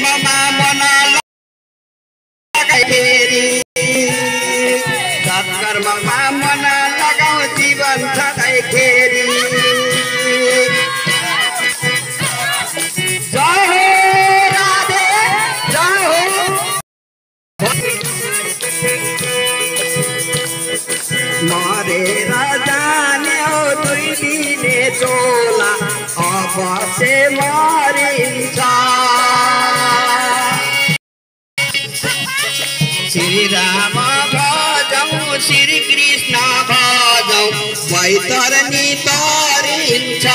सत्कर्ममा मन लगाइखेरि सत्कर्ममा मन लगाऊ जीवन सधैँखेरि जय हो राधे जय हो मरेर जाने हो दुई दिने चोला अब से मरिन्छ श्री राम भजौं श्री कृष्ण भजौं बैतरणी तरिन्छ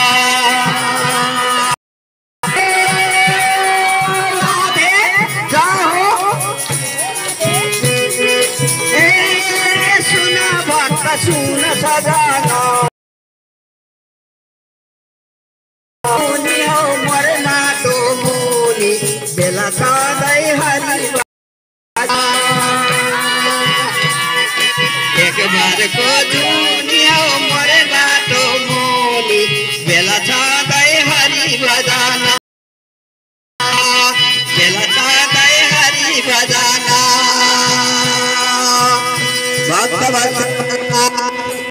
सुन सजना मरना तो मुनि बेला सधैँ हरि एक बार को दुनिया मरना तो मुनि बेला सधैँ हरि भजना बेला सधैँ हरि भजना भक्त भक्त